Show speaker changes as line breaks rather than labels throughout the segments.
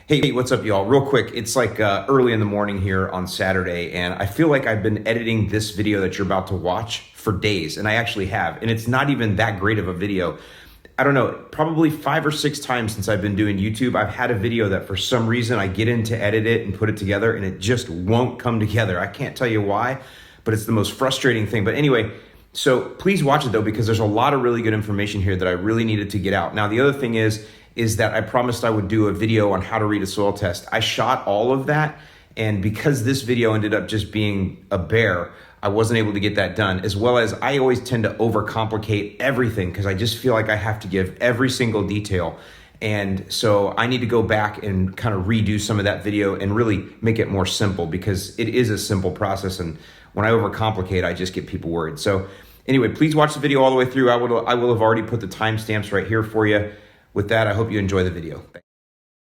Hey, what's up, y'all? Real quick, it's like early in the morning here on Saturday, and I feel like I've been editing this video that you're about to watch for days, and I actually have, and it's not even that great of a video. I don't know, probably 5 or 6 times since I've been doing YouTube, I've had a video that for some reason I get in to edit it and put it together, and it just won't come together. I can't tell you why, but it's the most frustrating thing. But anyway, so please watch it though, because there's a lot of really good information here that I really needed to get out. Now, the other thing is that I promised I would do a video on how to read a soil test. I shot all of that, and because this video ended up just being a bear, I wasn't able to get that done, as well as I always tend to overcomplicate everything because I just feel like I have to give every single detail. And so I need to go back and kind of redo some of that video and really make it more simple, because it is a simple process, and when I overcomplicate, I just get people worried. So anyway, please watch the video all the way through. I will have already put the timestamps right here for you. With that, I hope you enjoy the video.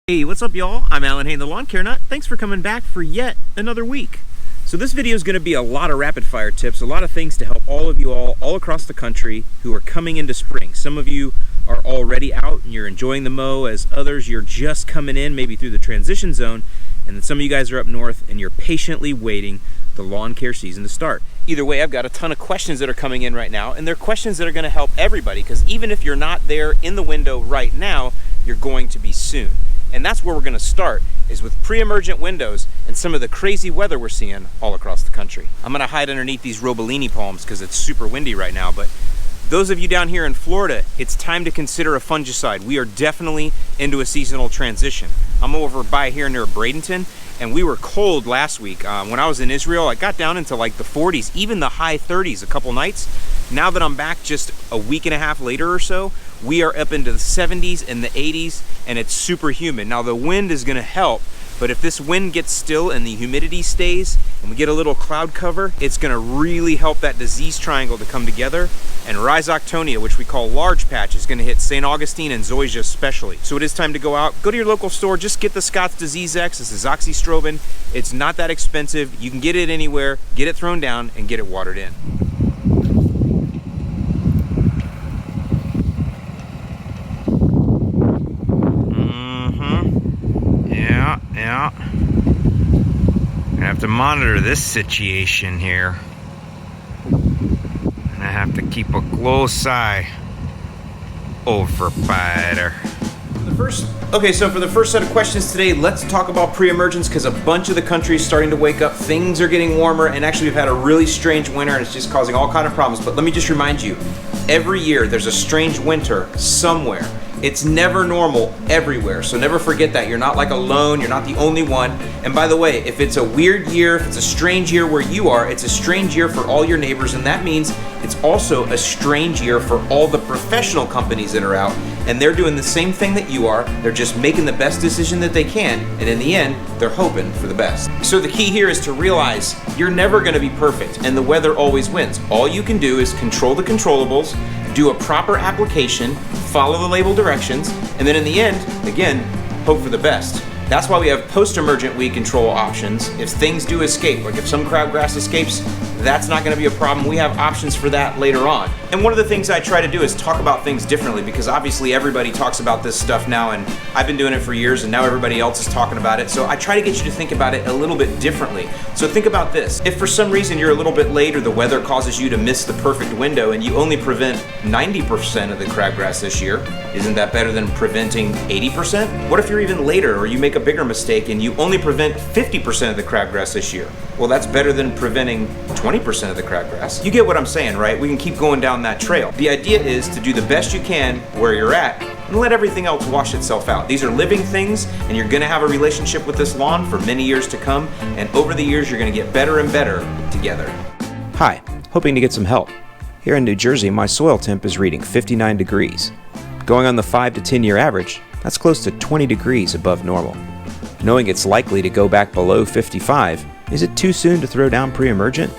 Hey, what's up, y'all? I'm Alan Hain, the Lawn Care Nut. Thanks for coming back for yet another week. So this video is going to be a lot of rapid fire tips, a lot of things to help all of you all across the country who are coming into spring. Some of you are already out and you're enjoying the mow, as others you're just coming in, maybe through the transition zone, and then some of you guys are up north and you're patiently waiting the lawn care season to start. Either way, I've got a ton of questions that are coming in right now, and they're questions that are going to help everybody, because even if you're not there in the window right now, you're going to be soon. And that's where we're going to start, is with pre-emergent windows and some of the crazy weather we're seeing all across the country. I'm going to hide underneath these Robolini palms because it's super windy right now, but those of you down here in Florida, it's time to consider a fungicide. We are definitely into a seasonal transition. I'm over by here near Bradenton, and we were cold last week. When I was in Israel, it got down into like the 40s, even the high 30s a couple nights. Now that I'm back just a week and a half later or so, we are up into the 70s and the 80s, and it's super humid. Now the wind is gonna help, but if this wind gets still and the humidity stays and we get a little cloud cover, it's gonna really help that disease triangle to come together. And Rhizoctonia, which we call large patch, is gonna hit St. Augustine and Zoysia especially. So it is time to go out, go to your local store, just get the Scott's Disease X. This is oxystrobin. It's not that expensive. You can get it anywhere, get it thrown down, and get it watered in. Yeah. I have to monitor this situation here. And I have to keep a close eye over Spider.
Okay, so for the first set of questions today, let's talk about pre-emergence, because a bunch of the country is starting to wake up. Things are getting warmer, and actually we've had a really strange winter, and it's just causing all kinds of problems. But let me just remind you, every year there's a strange winter somewhere. It's never normal everywhere, so never forget that. You're not like alone, you're not the only one. And by the way, if it's a weird year, if it's a strange year where you are, it's a strange year for all your neighbors, and that means it's also a strange year for all the professional companies that are out, and they're doing the same thing that you are. They're just making the best decision that they can, and in the end, they're hoping for the best. So the key here is to realize you're never gonna be perfect, and the weather always wins. All you can do is control the controllables, do a proper application, follow the label directions, and then in the end, again, hope for the best. That's why we have post-emergent weed control options. If things do escape, like if some crabgrass escapes, that's not gonna be a problem. We have options for that later on. And one of the things I try to do is talk about things differently, because obviously everybody talks about this stuff now, and I've been doing it for years, and now everybody else is talking about it. So I try to get you to think about it a little bit differently. So think about this. If for some reason you're a little bit late, or the weather causes you to miss the perfect window, and you only prevent 90% of the crabgrass this year, isn't that better than preventing 80%? What if you're even later, or you make a bigger mistake and you only prevent 50% of the crabgrass this year? Well, that's better than preventing 20% of the crabgrass. You get what I'm saying, right? We can keep going down that trail. The idea is to do the best you can where you're at and let everything else wash itself out. These are living things, and you're gonna have a relationship with this lawn for many years to come, and over the years you're gonna get better and better together.
Hi, hoping to get some help. Here in New Jersey, my soil temp is reading 59 degrees. Going on the 5 to 10 year average, that's close to 20 degrees above normal. Knowing it's likely to go back below 55, is it too soon to throw down pre-emergent?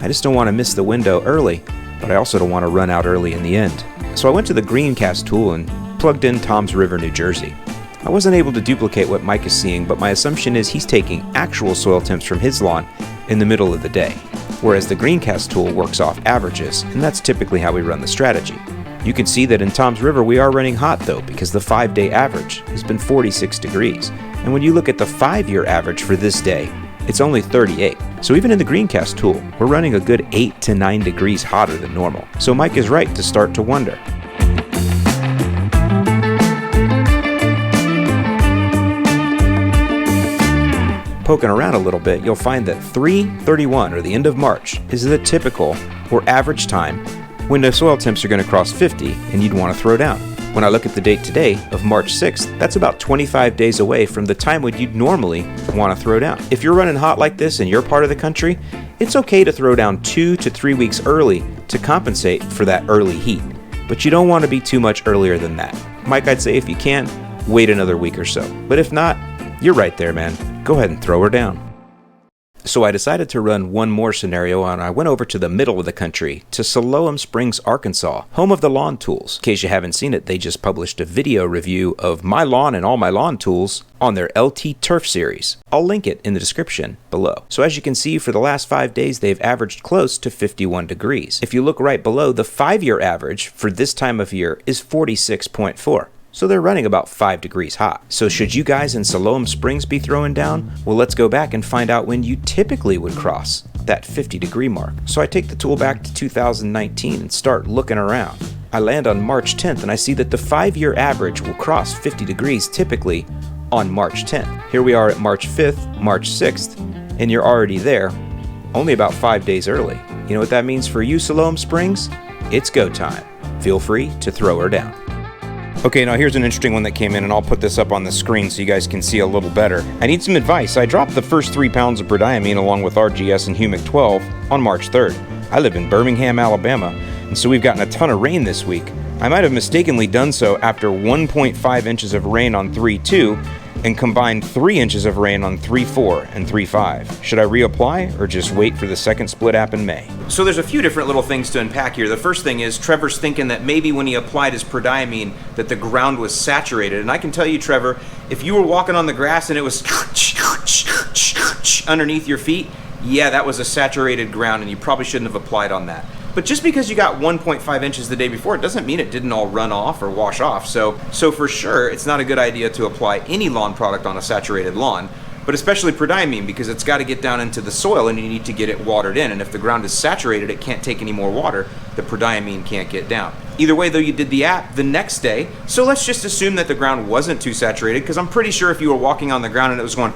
I just don't want to miss the window early, but I also don't want to run out early in the end. So I went to the Greencast tool and plugged in Toms River, New Jersey. I wasn't able to duplicate what Mike is seeing, but my assumption is he's taking actual soil temps from his lawn in the middle of the day, whereas the Greencast tool works off averages, and that's typically how we run the strategy. You can see that in Toms River we are running hot though, because the 5-day average has been 46 degrees. And when you look at the 5-year average for this day, it's only 38. So even in the Greencast tool, we're running a good 8 to 9 degrees hotter than normal. So Mike is right to start to wonder. Poking around a little bit, you'll find that 3/31, or the end of March, is the typical or average time when the soil temps are going to cross 50 and you'd want to throw down. When I look at the date today of March 6th, that's about 25 days away from the time when you'd normally want to throw down. If you're running hot like this in your part of the country, it's okay to throw down 2 to 3 weeks early to compensate for that early heat. But you don't want to be too much earlier than that. Mike, I'd say if you can, wait another week or so. But if not, you're right there, man. Go ahead and throw her down. So I decided to run one more scenario, and I went over to the middle of the country, to Siloam Springs, Arkansas, home of the lawn tools. In case you haven't seen it, they just published a video review of my lawn and all my lawn tools on their LT Turf series. I'll link it in the description below. So as you can see, for the last 5 days, they've averaged close to 51 degrees. If you look right below, the 5-year average for this time of year is 46.4. So they're running about 5 degrees hot. So should you guys in Siloam Springs be throwing down? Well, let's go back and find out when you typically would cross that 50-degree mark. So I take the tool back to 2019 and start looking around. I land on March 10th and I see that the 5-year average will cross 50 degrees typically on March 10th. Here we are at March 5th, March 6th, and you're already there, only about 5 days early. You know what that means for you, Siloam Springs? It's go time. Feel free to throw her down. Okay, now here's an interesting one that came in, and I'll put this up on the screen so you guys can see a little better. I need some advice. I dropped the first 3 pounds of prodiamine along with RGS and Humic 12 on March 3rd. I live in Birmingham, Alabama, and so we've gotten a ton of rain this week. I might have mistakenly done so after 1.5 inches of rain on 3-2 and combined 3 inches of rain on 3-4 and 3-5. Should I reapply or just wait for the second split app in May?
So there's a few different little things to unpack here. The first thing is Trevor's thinking that maybe when he applied his prodiamine that the ground was saturated. And I can tell you, Trevor, if you were walking on the grass and it was underneath your feet, yeah, that was a saturated ground and you probably shouldn't have applied on that. But just because you got 1.5 inches the day before, it doesn't mean it didn't all run off or wash off. So for sure, it's not a good idea to apply any lawn product on a saturated lawn, but especially prodiamine, because it's got to get down into the soil and you need to get it watered in. And if the ground is saturated, it can't take any more water. The prodiamine can't get down. Either way, though, you did the app the next day. So let's just assume that the ground wasn't too saturated, because I'm pretty sure if you were walking on the ground and it was going,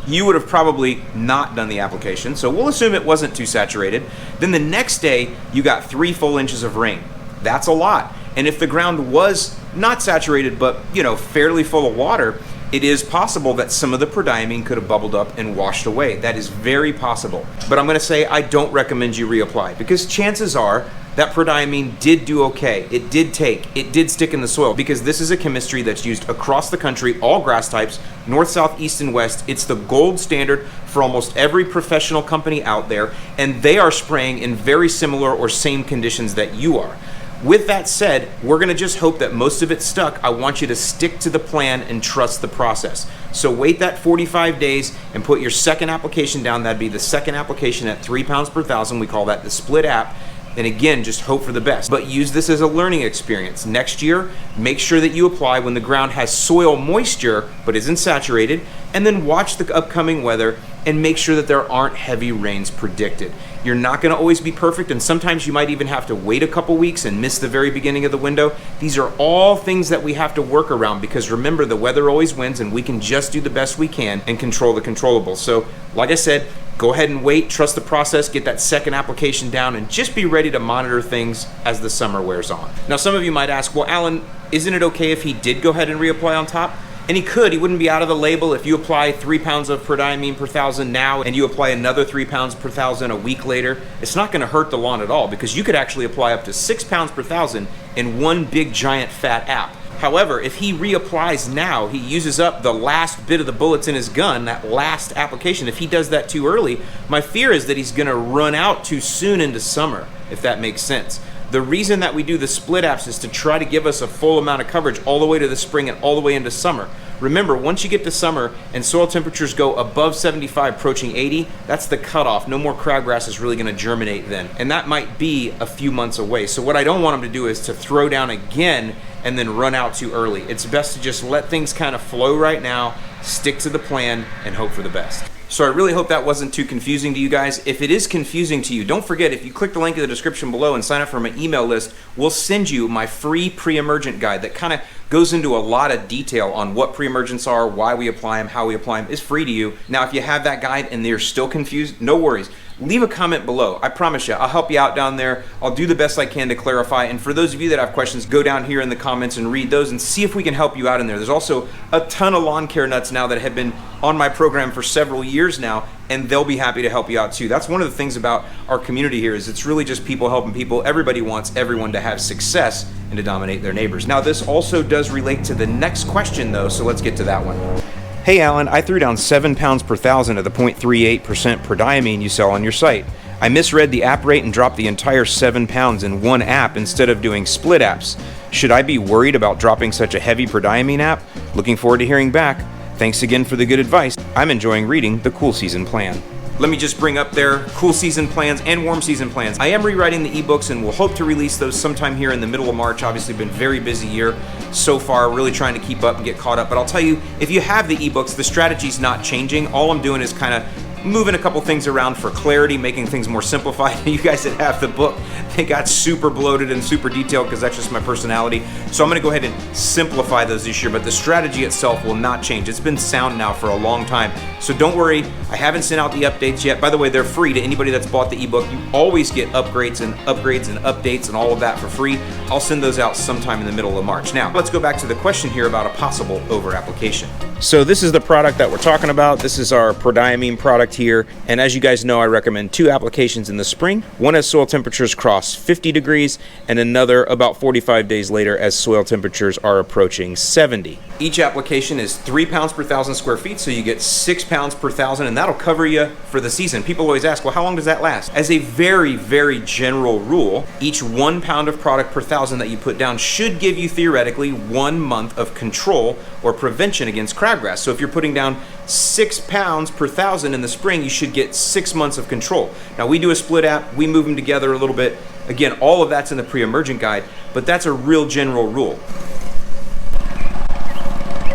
you would have probably not done the application. So we'll assume it wasn't too saturated. Then the next day, you got 3 full inches of rain. That's a lot. And if the ground was not saturated, but fairly full of water, it is possible that some of the prodiamine could have bubbled up and washed away. That is very possible. But I'm gonna say I don't recommend you reapply, because chances are that prodiamine did do okay. It did stick in the soil, because this is a chemistry that's used across the country, all grass types, north, south, east, and west. It's the gold standard for almost every professional company out there, and they are spraying in very similar or same conditions that you are. With that said, we're gonna just hope that most of it stuck. I want you to stick to the plan and trust the process. So wait that 45 days and put your second application down. That'd be the second application at 3 pounds per thousand. We call that the split app. And again, just hope for the best. But use this as a learning experience. Next year, make sure that you apply when the ground has soil moisture but isn't saturated, and then watch the upcoming weather and make sure that there aren't heavy rains predicted. You're not gonna always be perfect, and sometimes you might even have to wait a couple weeks and miss the very beginning of the window. These are all things that we have to work around, because remember, the weather always wins and we can just do the best we can and control the controllables. So like I said, go ahead and wait, trust the process, get that second application down, and just be ready to monitor things as the summer wears on. Now, some of you might ask, well, Alan, isn't it okay if he did go ahead and reapply on top? And he could. He wouldn't be out of the label if you apply 3 pounds of prodiamine per thousand now and you apply another 3 pounds per thousand a week later. It's not gonna hurt the lawn at all, because you could actually apply up to 6 pounds per thousand in one big giant fat app. However, if he reapplies now, he uses up the last bit of the bullets in his gun, that last application. If he does that too early, my fear is that he's gonna run out too soon into summer, if that makes sense. The reason that we do the split apps is to try to give us a full amount of coverage all the way to the spring and all the way into summer. Remember, once you get to summer and soil temperatures go above 75, approaching 80, that's the cutoff. No more crabgrass is really gonna germinate then. And that might be a few months away. So what I don't want them to do is to throw down again and then run out too early. It's best to just let things kind of flow right now, stick to the plan, and hope for the best. So I really hope that wasn't too confusing to you guys. If it is confusing to you, don't forget, if you click the link in the description below and sign up for my email list, we'll send you my free pre-emergent guide that kind of goes into a lot of detail on what pre-emergents are, why we apply them, how we apply them. It's free to you. Now, if you have that guide and you're still confused, no worries. Leave a comment below. I promise you, I'll help you out down there. I'll do the best I can to clarify. And for those of you that have questions, go down here in the comments and read those and see if we can help you out in there. There's also a ton of lawn care nuts now that have been on my program for several years now, and they'll be happy to help you out too. That's one of the things about our community here, is it's really just people helping people. Everybody wants everyone to have success and to dominate their neighbors. Now, this also does relate to the next question though, so let's get to that one. Hey Alan, I threw down 7 pounds per thousand of the 0.38% prodiamine you sell on your site. I misread the app rate and dropped the entire 7 pounds in one app instead of doing split apps. Should I be worried about dropping such a heavy prodiamine app? Looking forward to hearing back. Thanks again for the good advice. I'm enjoying reading the Cool Season Plan. Let me just bring up their cool season plans and warm season plans. I am rewriting the ebooks and we'll hope to release those sometime here in the middle of March. Obviously been a very busy year so far, really trying to keep up and get caught up. But I'll tell you, if you have the ebooks, the strategy's not changing. All I'm doing is kind of moving a couple things around for clarity, making things more simplified. You guys that have the book, they got super bloated and super detailed because that's just my personality. So I'm gonna go ahead and simplify those this year, but the strategy itself will not change. It's been sound now for a long time. So don't worry, I haven't sent out the updates yet. By the way, they're free to anybody that's bought the ebook. You always get upgrades and updates and all of that for free. I'll send those out sometime in the middle of March. Now, let's go back to the question here about a possible over-application. So this is the product that we're talking about. This is our prodiamine product here. And as you guys know, I recommend 2 applications in the spring. One as soil temperatures cross 50 degrees and another about 45 days later as soil temperatures are approaching 70. Each application is 3 pounds per 1,000 square feet, so you get 6 pounds per 1,000, and that'll cover you for the season. People always ask, well, how long does that last? As a very, very general rule, each 1 pound of product per 1,000 that you put down should give you theoretically 1 month of control or prevention against crabgrass. So if you're putting down 6 pounds per 1,000 in the spring, you should get 6 months of control. Now we do a split app, we move them together a little bit. Again, all of that's in the pre-emergent guide, but that's a real general rule.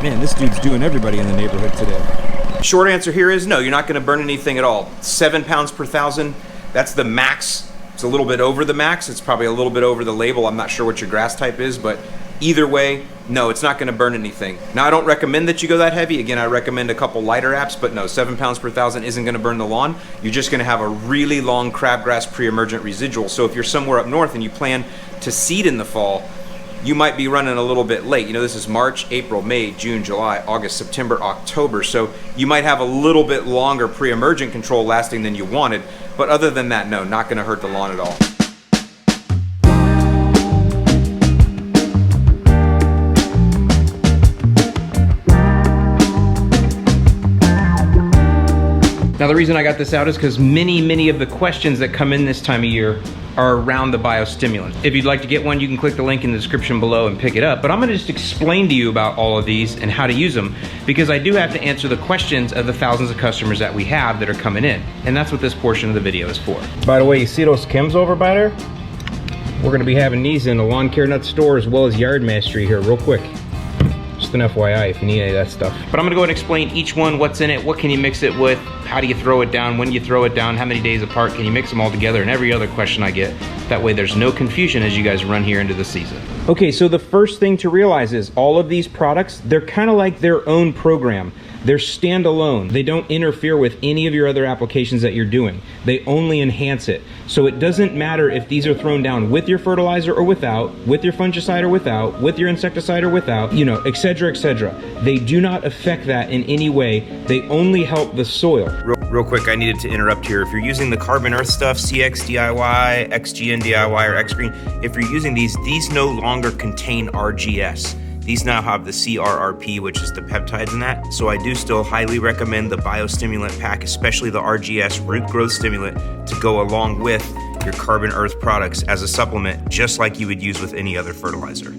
Man, this dude's doing everybody in the neighborhood today.
Short answer here is no, you're not gonna burn anything at all. 7 pounds per 1,000, that's the max. It's a little bit over the max. It's probably a little bit over the label. I'm not sure what your grass type is, but either way, no, it's not gonna burn anything. Now, I don't recommend that you go that heavy. Again, I recommend a couple lighter apps, but no, 7 pounds per 1,000 isn't gonna burn the lawn. You're just gonna have a really long crabgrass pre-emergent residual. So if you're somewhere up north and you plan to seed in the fall, you might be running a little bit late. You know, this is March, April, May, June, July, August, September, October. So you might have a little bit longer pre-emergent control lasting than you wanted. But other than that, no, not gonna hurt the lawn at all. Now, the reason I got this out is because many of the questions that come in this time of year are around the biostimulants. If you'd like to get one, you can click the link in the description below and pick it up. But I'm gonna just explain to you about all of these and how to use them, because I do have to answer the questions of the thousands of customers that we have that are coming in. And that's what this portion of the video is for. By the way, you see those chems over by there? We're gonna be having these in the lawn care nut store as well as yard mastery here real quick. Just an FYI if you need any of that stuff. But I'm gonna go ahead and explain each one, what's in it, what can you mix it with, how do you throw it down, when you throw it down, how many days apart can you mix them all together, and every other question I get. That way there's no confusion as you guys run here into the season. Okay, so the first thing to realize is all of these products, they're kind of like their own program. They're standalone. They don't interfere with any of your other applications that you're doing. They only enhance it. So it doesn't matter if these are thrown down with your fertilizer or without, with your fungicide or without, with your insecticide or without, you know, etc., etc. They do not affect that in any way. They only help the soil. Real quick, I needed to interrupt here. If you're using the Carbon Earth stuff, CX DIY, XGN DIY, or X Green, if you're using these no longer contain RGS. These now have the CRRP, which is the peptides in that. So I do still highly recommend the biostimulant pack, especially the RGS root growth stimulant, to go along with your Carbon Earth products as a supplement, just like you would use with any other fertilizer.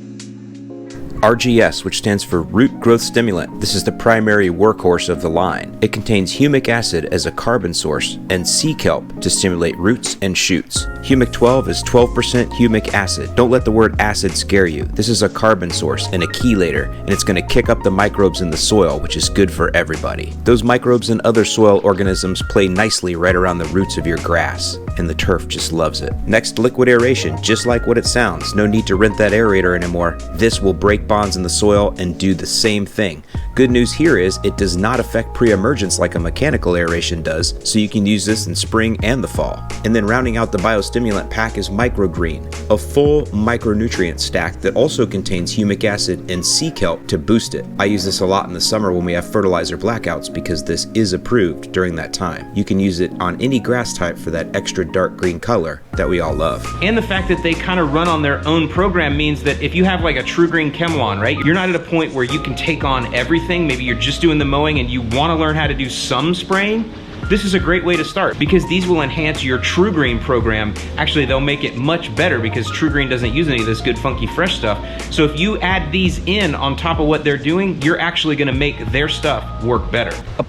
RGS, which stands for Root Growth Stimulant. This is the primary workhorse of the line. It contains humic acid as a carbon source and sea kelp to stimulate roots and shoots. Humic 12 is 12% humic acid. Don't let the word acid scare you. This is a carbon source and a chelator, and it's going to kick up the microbes in the soil, which is good for everybody. Those microbes and other soil organisms play nicely right around the roots of your grass, and the turf just loves it. Next, liquid aeration, just like what it sounds. No need to rinse that aerator anymore. This will break bonds in the soil and do the same thing. Good news here is it does not affect pre-emergence like a mechanical aeration does, so you can use this in spring and the fall. And then rounding out the biostimulant pack is microgreen, a full micronutrient stack that also contains humic acid and sea kelp to boost it. I use this a lot in the summer when we have fertilizer blackouts because this is approved during that time. You can use it on any grass type for that extra dark green color that we all love.
And the fact that they kind of run on their own program means that if you have like a True Green Chemlon, right, you're not at a point where you can take on everything. Maybe you're just doing the mowing and you want to learn how to do some spraying. This is a great way to start because these will enhance your True Green program. Actually, they'll make it much better because True Green doesn't use any of this good funky fresh stuff. So if you add these in on top of what they're doing, you're actually going to make their stuff work better. You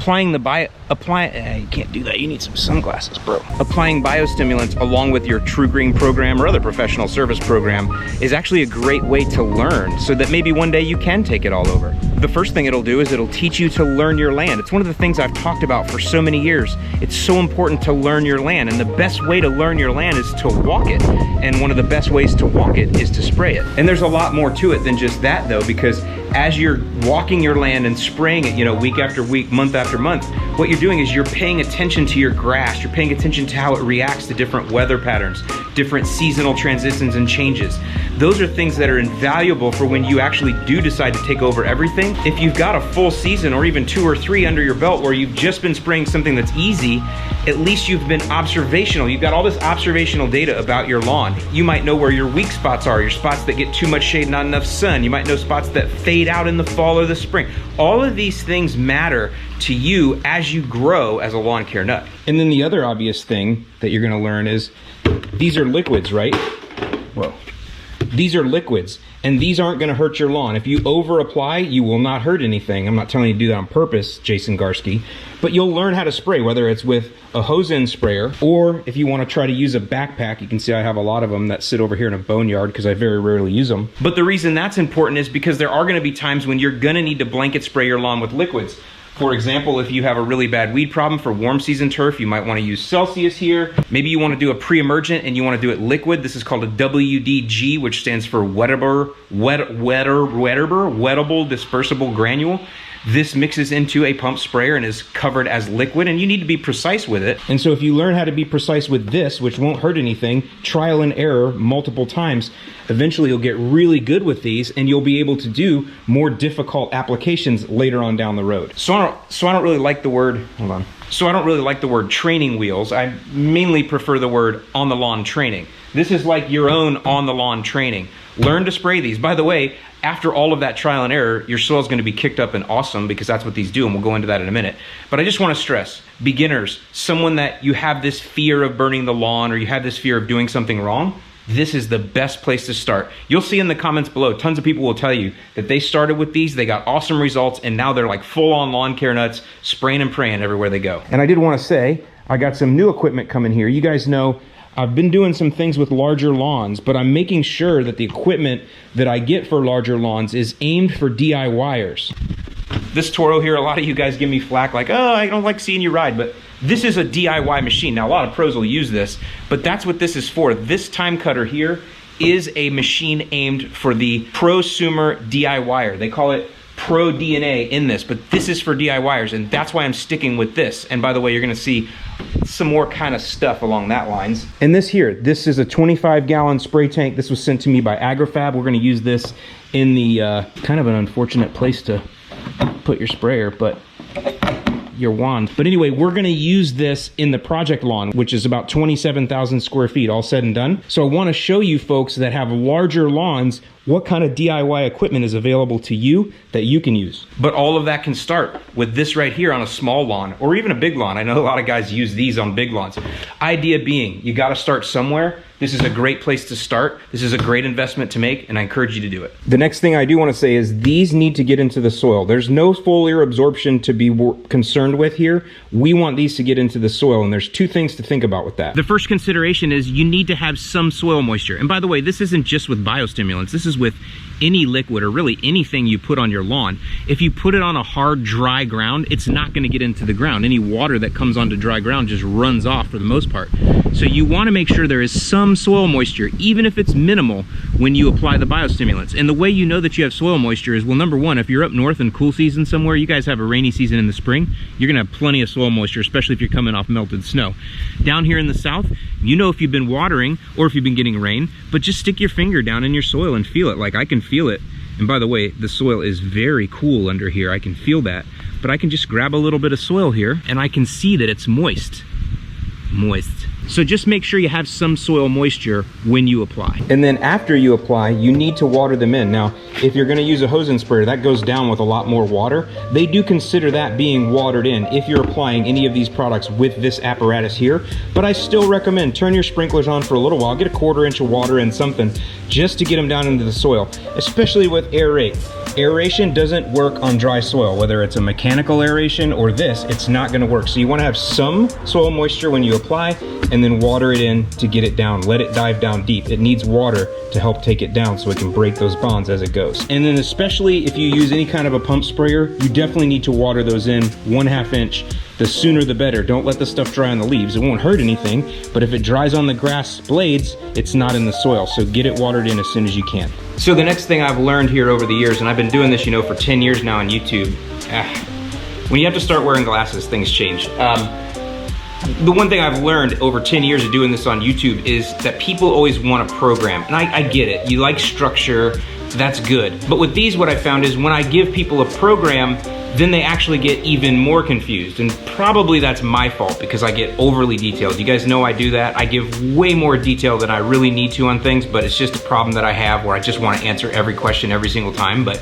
can't do that. You need some sunglasses, bro. Applying biostimulants along with your True Green program or other professional service program is actually a great way to learn so that maybe one day you can take it all over. The first thing it'll do is it'll teach you to learn your land. It's one of the things I've talked about for so many years. It's so important to learn your land, and the best way to learn your land is to walk it. And one of the best ways to walk it is to spray it. And there's a lot more to it than just that though, because as you're walking your land and spraying it, you know, week after week, month after month, what you're doing is you're paying attention to your grass. You're paying attention to how it reacts to different weather patterns, different seasonal transitions and changes. Those are things that are invaluable for when you actually do decide to take over everything. If you've got a full season or even 2 or 3 under your belt where you've just been spraying something that's easy, at least you've been observational. You've got all this observational data about your lawn. You might know where your weak spots are, your spots that get too much shade, not enough sun. You might know spots that fade out in the fall or the spring. All of these things matter to you as you grow as a lawn care nut. And then the other obvious thing that you're gonna learn is these are liquids, right? Whoa. These are liquids, and these aren't gonna hurt your lawn. If you over apply, you will not hurt anything. I'm not telling you to do that on purpose, Jason Garski, but you'll learn how to spray, whether it's with a hose-end sprayer, or if you wanna try to use a backpack. You can see I have a lot of them that sit over here in a boneyard because I very rarely use them. But the reason that's important is because there are gonna be times when you're gonna need to blanket spray your lawn with liquids. For example, if you have a really bad weed problem for warm season turf, you might want to use Celsius here. Maybe you want to do a pre-emergent and you want to do it liquid. This is called a WDG, which stands for wettable dispersible granule. This mixes into a pump sprayer and is covered as liquid, and you need to be precise with it. And so if you learn how to be precise with this, which won't hurt anything, trial and error multiple times, eventually you'll get really good with these and you'll be able to do more difficult applications later on down the road. So I don't really like the word, hold on. So I don't really like the word training wheels. I mainly prefer the word on the lawn training. This is like your own on the lawn training. Learn to spray these. By the way, after all of that trial and error, your soil is going to be kicked up and awesome because that's what these do, and we'll go into that in a minute. But I just want to stress, beginners, someone that you have this fear of burning the lawn or you have this fear of doing something wrong, this is the best place to start. You'll see in the comments below, tons of people will tell you that they started with these, they got awesome results, and now they're like full-on lawn care nuts, spraying and praying everywhere they go. And I did want to say, I got some new equipment coming here. You guys know I've been doing some things with larger lawns, but I'm making sure that the equipment that I get for larger lawns is aimed for DIYers. This Toro here, a lot of you guys give me flack like, oh, I don't like seeing you ride, but this is a DIY machine. Now, a lot of pros will use this, but that's what this is for. This time cutter here is a machine aimed for the prosumer DIYer. They call it Pro DNA in this, but this is for DIYers, and that's why I'm sticking with this. And by the way, you're gonna see some more kind of stuff along that lines. And this here, this is a 25-gallon spray tank. This was sent to me by AgriFab. We're gonna use this in the, kind of an unfortunate place to put your sprayer, but your wand. But anyway, we're gonna use this in the project lawn, which is about 27,000 square feet, all said and done. So I wanna show you folks that have larger lawns what kind of DIY equipment is available to you that you can use. But all of that can start with this right here on a small lawn or even a big lawn. I know a lot of guys use these on big lawns. Idea being, you gotta start somewhere. This is a great place to start. This is a great investment to make, and I encourage you to do it. The next thing I do want to say is these need to get into the soil. There's no foliar absorption to be concerned with here. We want these to get into the soil, and there's two things to think about with that. The first consideration is you need to have some soil moisture. And by the way, this isn't just with biostimulants. This is with any liquid or really anything you put on your lawn. If you put it on a hard, dry ground, it's not going to get into the ground. Any water that comes onto dry ground just runs off for the most part. So you want to make sure there is some soil moisture, even if it's minimal, when you apply the biostimulants. And the way you know that you have soil moisture is, well, number one, if you're up north in cool season somewhere, you guys have a rainy season in the spring, you're going to have plenty of soil moisture, especially if you're coming off melted snow. Down here in the south, you know if you've been watering or if you've been getting rain, but just stick your finger down in your soil and feel it. Like I can feel it. And by the way, the soil is very cool under here. I can feel that. But I can just grab a little bit of soil here and I can see that it's moist. Moist. So just make sure you have some soil moisture when you apply. And then after you apply, you need to water them in. Now, if you're gonna use a hose and sprayer, that goes down with a lot more water. They do consider that being watered in if you're applying any of these products with this apparatus here. But I still recommend turn your sprinklers on for a little while, get a 1/4 inch of water in something just to get them down into the soil, especially with aerate. Aeration doesn't work on dry soil, whether it's a mechanical aeration or this, it's not gonna work. So you wanna have some soil moisture when you apply and then water it in to get it down. Let it dive down deep. It needs water to help take it down so it can break those bonds as it goes. And then especially if you use any kind of a pump sprayer, you definitely need to water those in 1/2 inch. The sooner the better. Don't let the stuff dry on the leaves. It won't hurt anything, but if it dries on the grass blades, it's not in the soil. So get it watered in as soon as you can. So the next thing I've learned here over the years, and I've been doing this, you know, for 10 years now on YouTube, when you have to start wearing glasses, things change. The one thing I've learned over 10 years of doing this on YouTube is that people always want a program. And I get it. You like structure, that's good. But with these, what I found is when I give people a program, then they actually get even more confused. And probably that's my fault because I get overly detailed. You guys know I do that. I give way more detail than I really need to on things, but it's just a problem that I have where I just want to answer every question every single time. But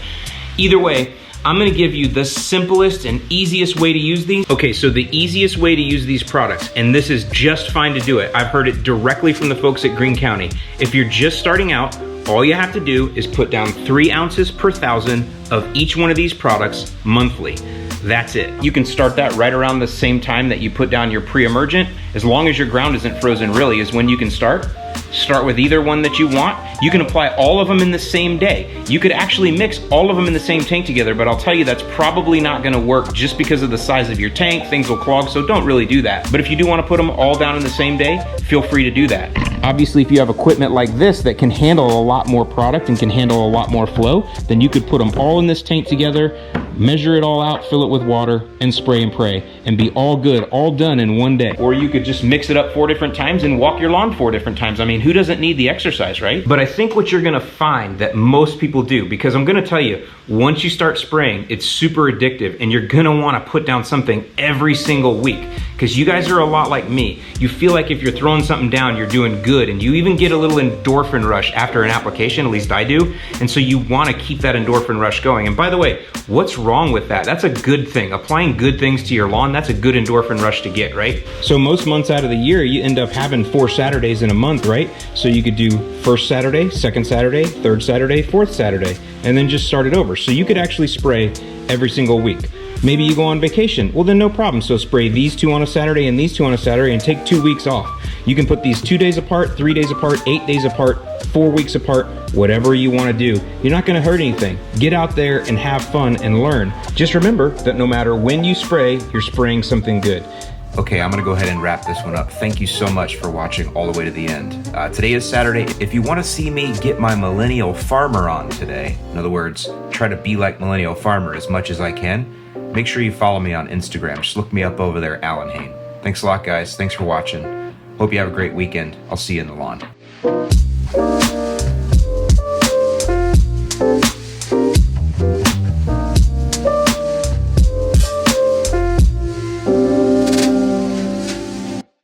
either way, I'm gonna give you the simplest and easiest way to use these. Okay, so the easiest way to use these products, and this is just fine to do it. I've heard it directly from the folks at Greene County. If you're just starting out, all you have to do is put down 3 ounces per 1,000 of each one of these products monthly. That's it. You can start that right around the same time that you put down your pre-emergent. As long as your ground isn't frozen really is when you can start. Start with either one that you want. You can apply all of them in the same day. You could actually mix all of them in the same tank together, but I'll tell you that's probably not gonna work just because of the size of your tank. Things will clog, so don't really do that. But if you do wanna put them all down in the same day, feel free to do that. Obviously, if you have equipment like this that can handle a lot more product and can handle a lot more flow, then you could put them all in this tank together, measure it all out, fill it with water, and spray and pray, and be all good, all done in one day. Or you could just mix it up 4 different times and walk your lawn 4 different times. I mean, who doesn't need the exercise, right? But I think what you're gonna find that most people do, because I'm gonna tell you, once you start spraying, it's super addictive, and you're gonna wanna put down something every single week, because you guys are a lot like me. You feel like if you're throwing something down, you're doing good, and you even get a little endorphin rush after an application, at least I do, and so you wanna keep that endorphin rush going. And by the way, what's wrong with that? That's a good thing. Applying good things to your lawn, that's a good endorphin rush to get, right? So most months out of the year, you end up having 4 Saturdays in a month, right? So you could do first Saturday, second Saturday, third Saturday, fourth Saturday, and then just start it over. So you could actually spray every single week. Maybe you go on vacation. Well, then no problem. So spray these 2 on a Saturday and these 2 on a Saturday and take 2 weeks off. You can put these 2 days apart, 3 days apart, 8 days apart, 4 weeks apart, whatever you want to do. You're not going to hurt anything. Get out there and have fun and learn. Just remember that no matter when you spray, you're spraying something good. Okay, I'm gonna go ahead and wrap this one up. Thank you so much for watching all the way to the end. Today is Saturday. If you wanna see me get my millennial farmer on today, in other words, try to be like millennial farmer as much as I can, make sure you follow me on Instagram. Just look me up over there, Alan Hain. Thanks a lot, guys. Thanks for watching. Hope you have a great weekend. I'll see you in the lawn.